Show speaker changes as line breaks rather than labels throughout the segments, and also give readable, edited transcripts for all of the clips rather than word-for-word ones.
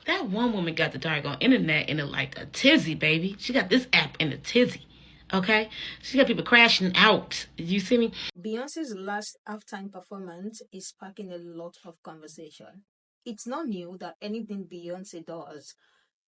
That one woman got the doggone internet in like a tizzy, baby. She got this app in a tizzy. Okay? She got people crashing out. You see me?
Beyonce's last halftime performance is sparking a lot of conversation. It's not new that anything Beyonce does,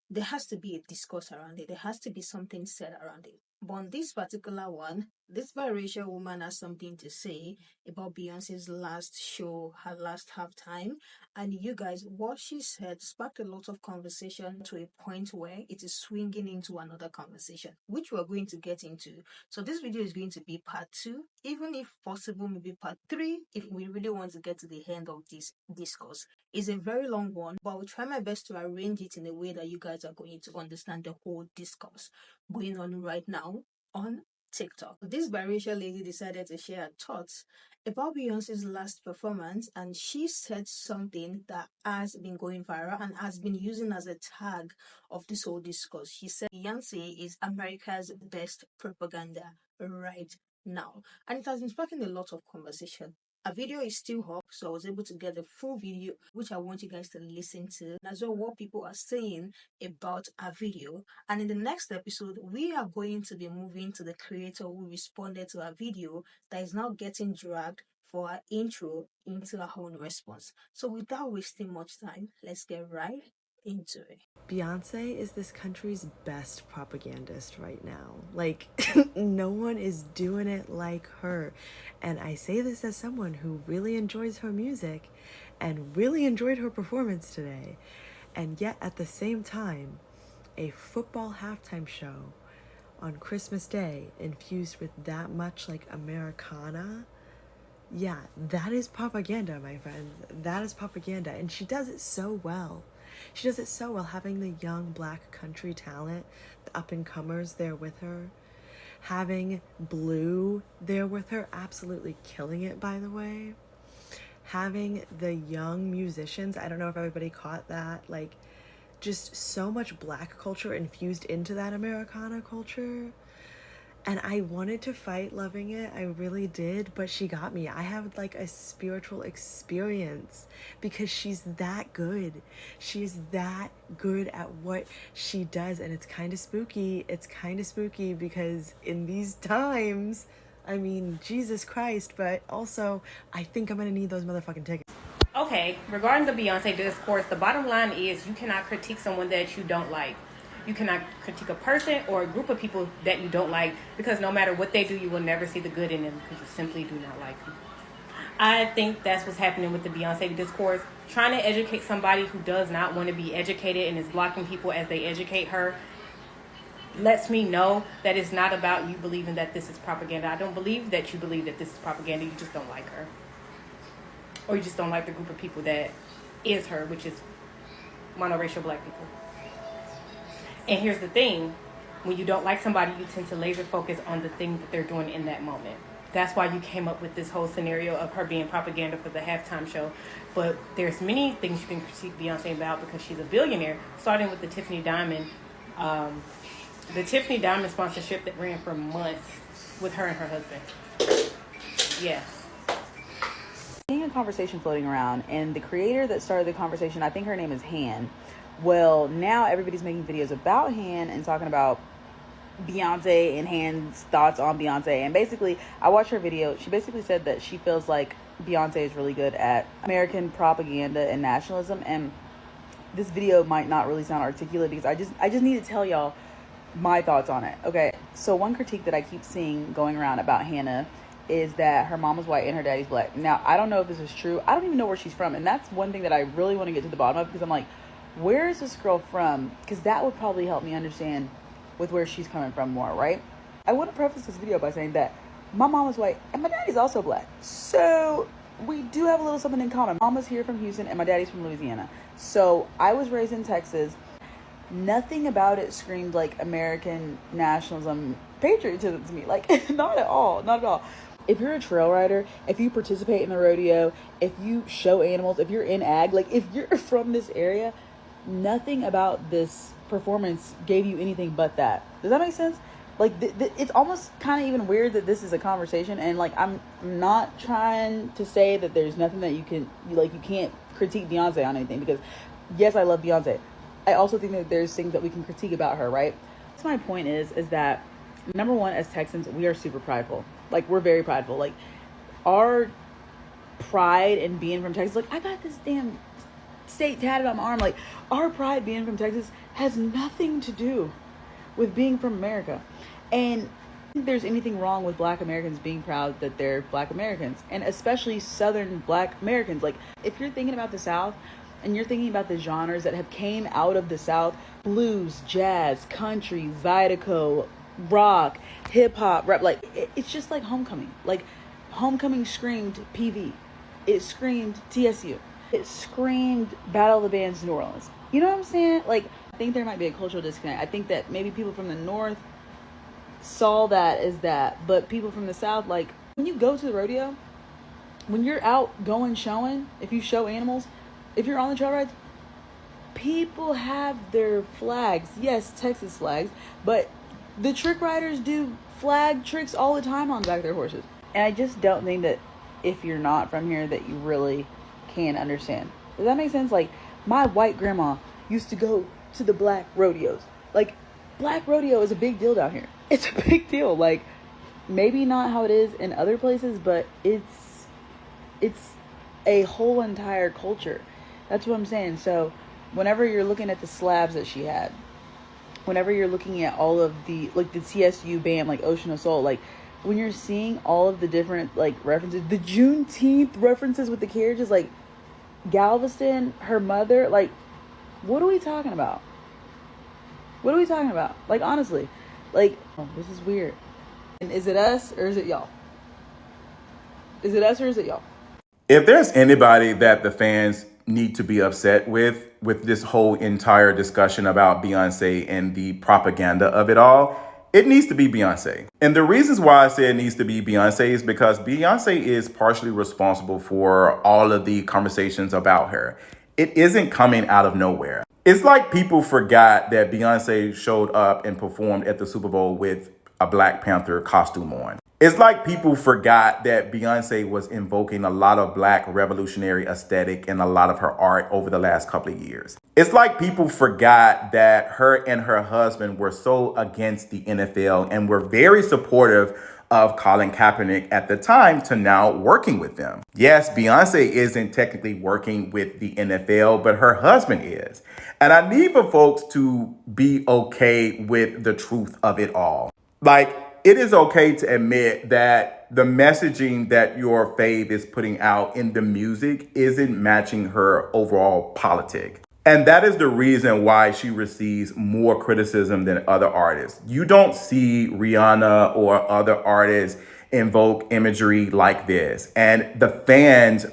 there has to be a discourse around it. There has to be something said around it. But on this particular one, this biracial woman has something to say about Beyonce's last show, her last halftime. And you guys, what she said sparked a lot of conversation to a point where it is swinging into another conversation, which we're going to get into. So this video is going to be part 2, even if possible, maybe part 3, if we really want to get to the end of this discourse. It's a very long one, but I'll try my best to arrange it in a way that you guys are going to understand the whole discourse going on right now on TikTok. This biracial lady decided to share her thoughts about Beyonce's last performance, and she said something that has been going viral and has been using as a tag of this whole discourse. She said Beyonce is America's best propaganda right now, and it has been sparking a lot of conversation. A video is still up, so I was able to get the full video, which I want you guys to listen to, and as well what people are saying about a video. And in the next episode, we are going to be moving to the creator who responded to our video that is now getting dragged for our intro into our own response. So without wasting much time, let's get right into it.
Beyonce is this country's best propagandist right now. Like, no one is doing it like her. And I say this as someone who really enjoys her music and really enjoyed her performance today. And yet, at the same time, a football halftime show on Christmas Day infused with that much, like, Americana. Yeah, that is propaganda, my friends. That is propaganda. And she does it so well. She does it so well, having the young Black country talent, the up-and-comers there with her, having Blue there with her, absolutely killing it, by the way, having the young musicians, I don't know if everybody caught that, like, just so much Black culture infused into that Americana culture. And I wanted to fight loving it, I really did, but she got me. I have like a spiritual experience because she's that good. She is that good at what she does, and it's kind of spooky. It's kind of spooky because in these times, I mean, Jesus Christ, but also I think I'm gonna need those motherfucking tickets.
Okay, regarding the Beyonce discourse, the bottom line is you cannot critique someone that you don't like. You cannot critique a person or a group of people that you don't like, because no matter what they do, you will never see the good in them because you simply do not like them. I think that's what's happening with the Beyonce discourse. Trying to educate somebody who does not want to be educated and is blocking people as they educate her lets me know that it's not about you believing that this is propaganda. I don't believe that you believe that this is propaganda. You just don't like her. Or you just don't like the group of people that is her, which is monoracial Black people. And here's the thing, when you don't like somebody, you tend to laser focus on the thing that they're doing in that moment. That's why you came up with this whole scenario of her being propaganda for the halftime show. But there's many things you can critique Beyonce about because she's a billionaire, starting with the Tiffany Diamond sponsorship that ran for months with her and her husband. Yes.
Seeing a conversation floating around, and the creator that started the conversation, I think her name is Han. Well, now everybody's making videos about Han and talking about Beyonce and Han's thoughts on Beyonce. And basically, I watched her video. She basically said that she feels like Beyonce is really good at American propaganda and nationalism. And this video might not really sound articulate because I just need to tell y'all my thoughts on it. Okay, so one critique that I keep seeing going around about Hannah is that her mom was white and her daddy's Black. Now, I don't know if this is true. I don't even know where she's from. And that's one thing that I really want to get to the bottom of, because I'm like, where is this girl from? Because that would probably help me understand with where she's coming from more, right? I want to preface this video by saying that my mom is white and my daddy's also Black. So we do have a little something in common. Mama's here from Houston and my daddy's from Louisiana. So I was raised in Texas. Nothing about it screamed like American nationalism, patriotism to me. Like, not at all. Not at all. If you're a trail rider, if you participate in the rodeo, if you show animals, if you're in ag, like if you're from this area, nothing about this performance gave you anything but that. Does that make sense? Like, it's almost kind of even weird that this is a conversation, and like I'm not trying to say that there's nothing that you can't critique Beyonce on anything, because yes, I love Beyonce, I also think that there's things that we can critique about her, right? So my point is that number one, as Texans, we are super prideful. Like, we're very prideful. Like, our pride in being from Texas, like, I got this damn state tatted on my arm. Like, our pride being from Texas has nothing to do with being from America. And I don't think there's anything wrong with Black Americans being proud that they're Black Americans, and especially Southern Black Americans. Like, if you're thinking about the South and you're thinking about the genres that have came out of the South, blues, jazz, country, zydeco, rock, hip hop, rap, like, it's just like Homecoming. Like, Homecoming screamed PV. It screamed TSU. It screamed Battle of the Bands New Orleans. You know what I'm saying? Like, I think there might be a cultural disconnect. I think that maybe people from the North saw that as that, but people from the South, like, when you go to the rodeo, when you're out going showing, if you show animals, if you're on the trail rides, people have their flags. Yes, Texas flags, but the trick riders do flag tricks all the time on the back of their horses. And I just don't think that if you're not from here that you really can understand. Does that make sense? Like, my white grandma used to go to the black rodeos. Like, black rodeo is a big deal down here. It's a big deal. Like, maybe not how it is in other places, but it's a whole entire culture. That's what I'm saying. So whenever you're looking at the slabs that she had, whenever you're looking at all of the, like, the TSU band, like Ocean of Soul, like, when you're seeing all of the different, like, references, the Juneteenth references with the carriages, like, Galveston, her mother, like, what are we talking about? What are we talking about? Like, honestly, like, oh, this is weird. And is it us or is it y'all? Is it us or is it y'all?
If there's anybody that the fans need to be upset with this whole entire discussion about Beyonce and the propaganda of it all, it needs to be Beyonce. And the reasons why I say it needs to be Beyonce is because Beyonce is partially responsible for all of the conversations about her. It isn't coming out of nowhere. It's like people forgot that Beyonce showed up and performed at the Super Bowl with a Black Panther costume on. It's like people forgot that Beyonce was invoking a lot of Black revolutionary aesthetic in a lot of her art over the last couple of years. It's like people forgot that her and her husband were so against the NFL and were very supportive of Colin Kaepernick at the time to now working with them. Yes, Beyonce isn't technically working with the NFL, but her husband is. And I need for folks to be okay with the truth of it all. Like, it is okay to admit that the messaging that your fave is putting out in the music isn't matching her overall politic. And that is the reason why she receives more criticism than other artists. You don't see Rihanna or other artists invoke imagery like this. And the fans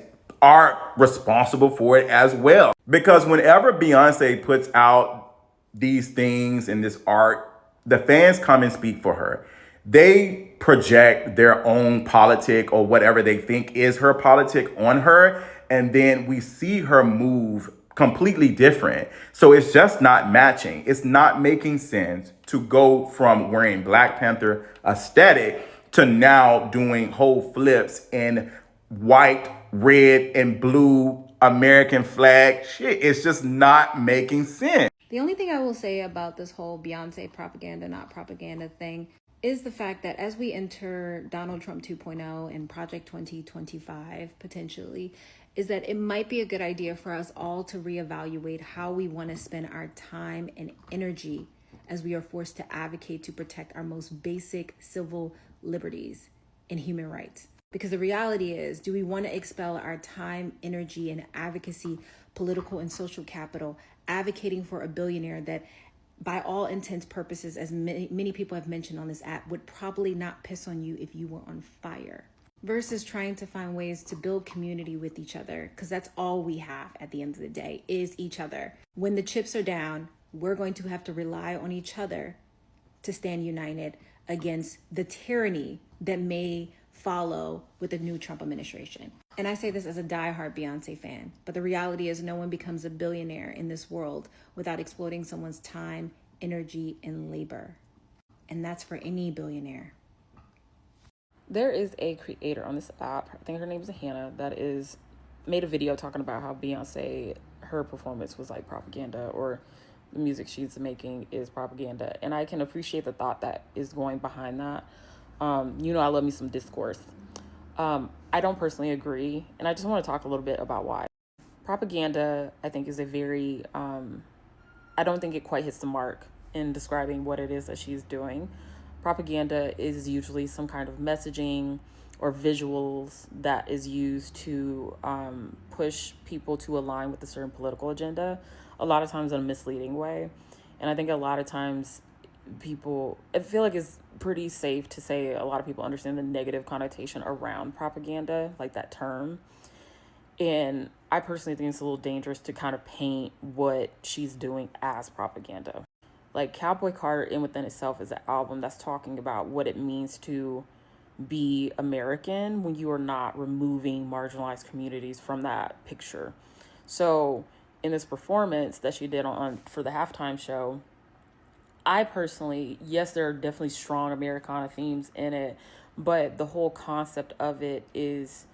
are responsible for it as well. Because whenever Beyonce puts out these things in this art, the fans come and speak for her. They project their own politic or whatever they think is her politic on her. And then we see her move completely different. So it's just not matching. It's not making sense to go from wearing Black Panther aesthetic to now doing whole flips in white, red, and blue American flag shit. It's just not making sense.
The only thing I will say about this whole Beyonce propaganda, not propaganda thing is the fact that as we enter Donald Trump 2.0 and Project 2025 potentially, is that it might be a good idea for us all to reevaluate how we want to spend our time and energy as we are forced to advocate to protect our most basic civil liberties and human rights. Because the reality is, do we want to expel our time, energy, and advocacy, political and social capital, advocating for a billionaire that, by all intents purposes, as many people have mentioned on this app, would probably not piss on you if you were on fire, versus trying to find ways to build community with each other? Because that's all we have at the end of the day is each other. When the chips are down, we're going to have to rely on each other to stand united against the tyranny that may follow with the new Trump administration. And I say this as a diehard Beyonce fan, but the reality is no one becomes a billionaire in this world without exploiting someone's time, energy, and labor. And that's for any billionaire.
There is a creator on this app, I think her name is Hannah, that is made a video talking about how Beyonce, her performance was like propaganda, or the music she's making is propaganda. And I can appreciate the thought that is going behind that. I love me some discourse. I don't personally agree, and I just want to talk a little bit about why. Propaganda, I think, is a very, I don't think it quite hits the mark in describing what it is that she's doing. Propaganda is usually some kind of messaging or visuals that is used to push people to align with a certain political agenda, a lot of times in a misleading way. And I think a lot of times I feel like it's pretty safe to say a lot of people understand the negative connotation around propaganda, like that term. And I personally think it's a little dangerous to kind of paint what she's doing as propaganda. Like Cowboy Carter in within itself is an album that's talking about what it means to be American when you are not removing marginalized communities from that picture. So in this performance that she did on for the halftime show, I personally, yes, there are definitely strong Americana themes in it, but the whole concept of it is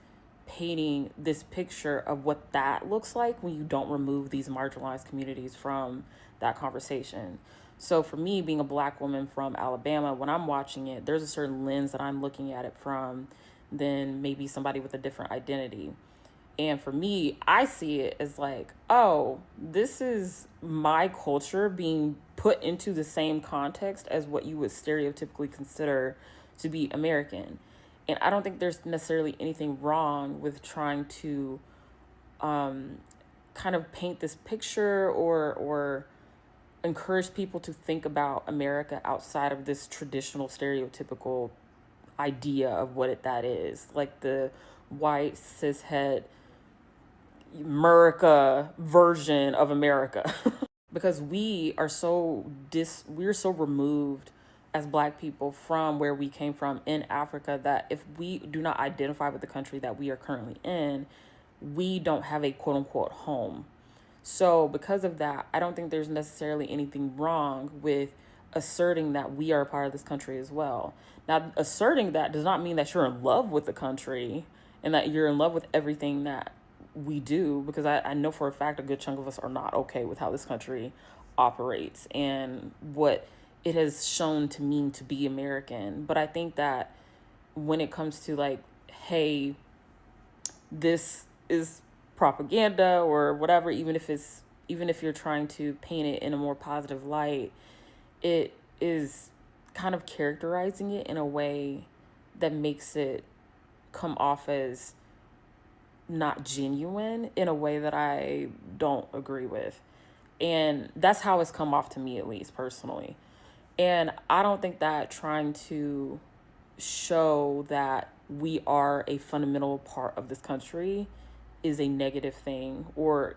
painting this picture of what that looks like when you don't remove these marginalized communities from that conversation. So for me, being a Black woman from Alabama, when I'm watching it, there's a certain lens that I'm looking at it from than maybe somebody with a different identity. And for me, I see it as like, oh, this is my culture being put into the same context as what you would stereotypically consider to be American. And I don't think there's necessarily anything wrong with trying to kind of paint this picture or encourage people to think about America outside of this traditional stereotypical idea of what that is, like the white cishet America version of America. Because we're so removed as Black people from where we came from in Africa that if we do not identify with the country that we are currently in, we don't have a quote unquote home. So because of that, I don't think there's necessarily anything wrong with asserting that we are a part of this country as well. Now, asserting that does not mean that you're in love with the country and that you're in love with everything that we do, because I know for a fact a good chunk of us are not okay with how this country operates and what it has shown to mean to be American. But I think that when it comes to like, hey, this is propaganda or whatever, even if you're trying to paint it in a more positive light, it is kind of characterizing it in a way that makes it come off as not genuine in a way that I don't agree with. And that's how it's come off to me, at least personally. And I don't think that trying to show that we are a fundamental part of this country is a negative thing or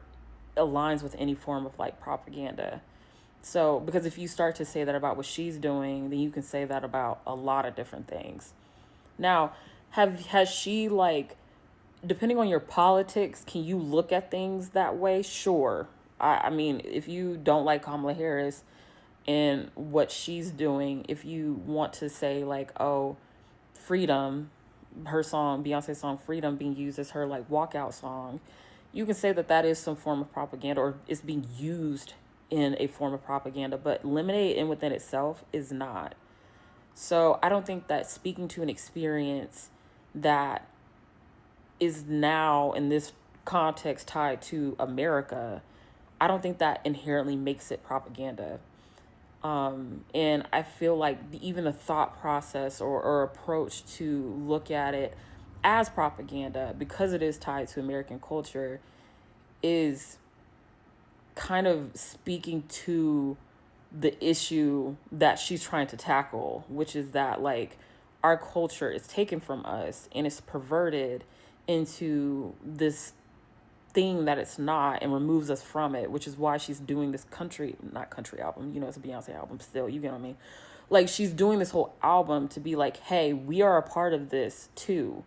aligns with any form of like propaganda. So, because if you start to say that about what she's doing, then you can say that about a lot of different things. Now, has she like, depending on your politics, can you look at things that way? Sure. I mean, if you don't like Kamala Harris and what she's doing, if you want to say like, oh, Freedom, her song, Beyonce's song Freedom being used as her like walkout song, you can say that that is some form of propaganda or it's being used in a form of propaganda, but lemonade in within itself is not. So I don't think that speaking to an experience that is now in this context tied to America, I don't think that inherently makes it propaganda. And I feel like even the thought process or approach to look at it as propaganda, because it is tied to American culture, is kind of speaking to the issue that she's trying to tackle, which is that like our culture is taken from us and it's perverted into this thing that it's not and removes us from it, which is why she's doing this not country album, it's a Beyonce album still, you get what I mean? Like she's doing this whole album to be like, hey, we are a part of this too.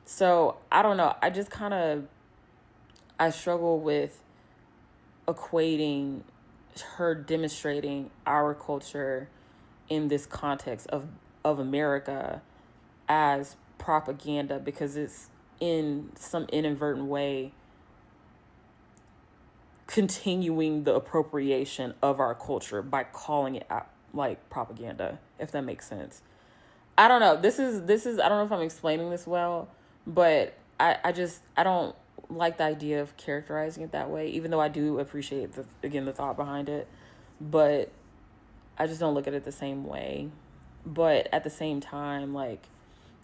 So I don't know, I struggle with equating her demonstrating our culture in this context of America as propaganda, because it's in some inadvertent way continuing the appropriation of our culture by calling it like propaganda, if that makes sense. I don't know. This is I don't know if I'm explaining this well, but I don't like the idea of characterizing it that way, even though I do appreciate the thought behind it, but I just don't look at it the same way. But at the same time, like,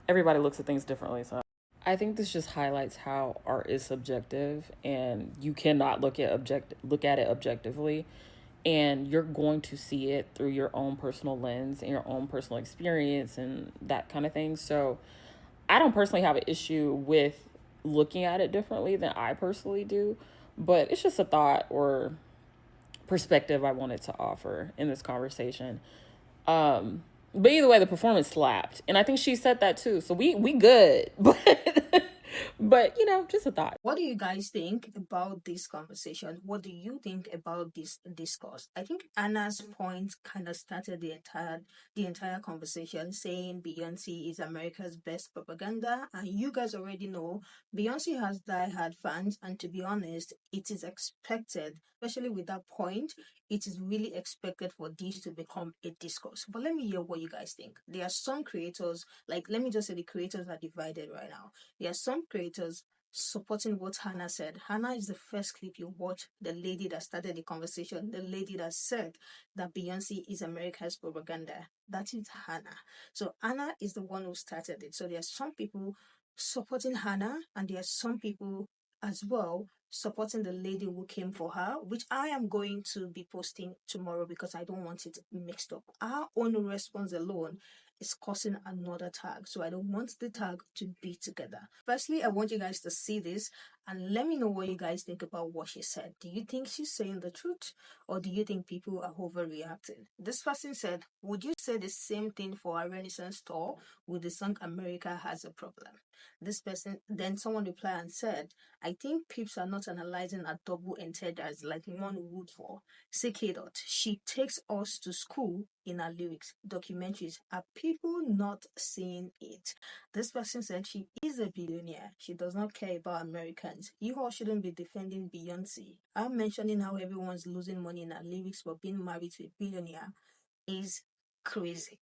everybody looks at things differently, so I think this just highlights how art is subjective and you cannot look at it objectively, and you're going to see it through your own personal lens and your own personal experience and that kind of thing. So I don't personally have an issue with looking at it differently than I personally do, but it's just a thought or perspective I wanted to offer in this conversation. But either way, the performance slapped, and I think she said that too. So we good, but just a thought.
What do you guys think about this conversation? What do you think about this discourse? I think Anna's point kind of started the entire conversation, saying Beyonce is America's best propaganda, and you guys already know Beyonce has diehard fans, and to be honest, it is expected, especially with that point. It is really expected for this to become a discourse. But let me hear what you guys think. There are some creators, like let me just say the creators are divided right now. There are some creators supporting what Hannah said. Hannah is the first clip you watch, the lady that started the conversation, the lady that said that Beyonce is America's propaganda. That is Hannah. So Hannah is the one who started it. So there are some people supporting Hannah, and there are some people as well supporting the lady who came for her, which I am going to be posting tomorrow because I don't want it mixed up. Our own response alone is causing another tag, so I don't want the tag to be together. Firstly, I want you guys to see this and let me know what you guys think about what she said. Do you think she's saying the truth, or do you think people are overreacting? This person said, would you say the same thing for a Renaissance tour with the song America Has a Problem? This person, then someone replied and said, I think peeps are not analyzing a double entendres like one would for. CK. She takes us to school in her lyrics, documentaries. Are people not seeing it? This person said she is a billionaire. She does not care about Americans. You all shouldn't be defending Beyonce. I'm mentioning how everyone's losing money in her lyrics for being married to a billionaire is crazy.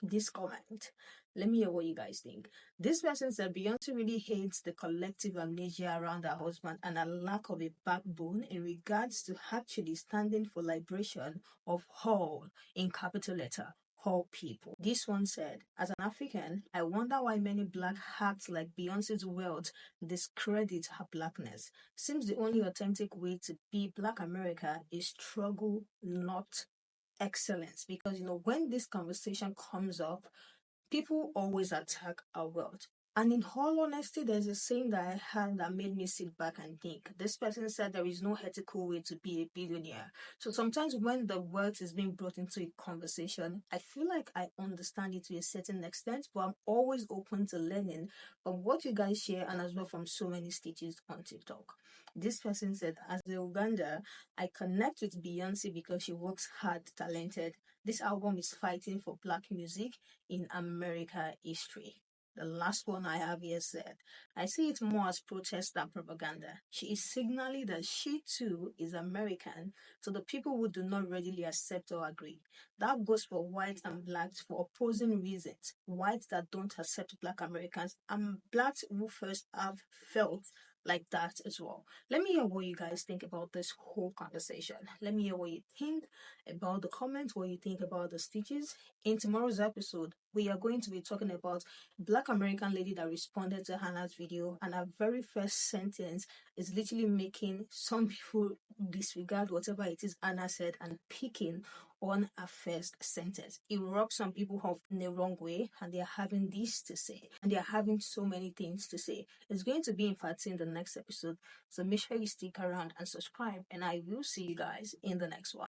This comment. Let me hear what you guys think. This person said Beyonce really hates the collective amnesia around her husband and a lack of a backbone in regards to actually standing for liberation of all, in capital letter, all people. This one said, as an African, I wonder why many black acts like Beyonce's wealth discredit her blackness. Seems the only authentic way to be Black America is struggle, not excellence. Because when this conversation comes up, people always attack our wealth. And in all honesty, there's a saying that I heard that made me sit back and think. This person said there is no ethical way to be a billionaire. So sometimes when the wealth is being brought into a conversation, I feel like I understand it to a certain extent, but I'm always open to learning from what you guys share and as well from so many stitches on TikTok. This person said, as a Uganda, I connect with Beyonce because she works hard, talented. This album is fighting for Black music in America history. The last one I have here said, I see it more as protest than propaganda. She is signaling that she too is American to the people who do not readily accept or agree. That goes for whites and blacks for opposing reasons. Whites that don't accept Black Americans and blacks who first have felt like that as well. Let me hear what you guys think about this whole conversation. Let me hear what you think about the comments, what you think about the stitches. In tomorrow's episode, we are going to be talking about Black American lady that responded to Hannah's video, and her very first sentence is literally making some people disregard whatever it is Hannah said and picking on her first sentence. It rubs some people off in the wrong way, and they are having this to say, and they are having so many things to say. It's going to be in fact in the next episode, so make sure you stick around and subscribe, and I will see you guys in the next one.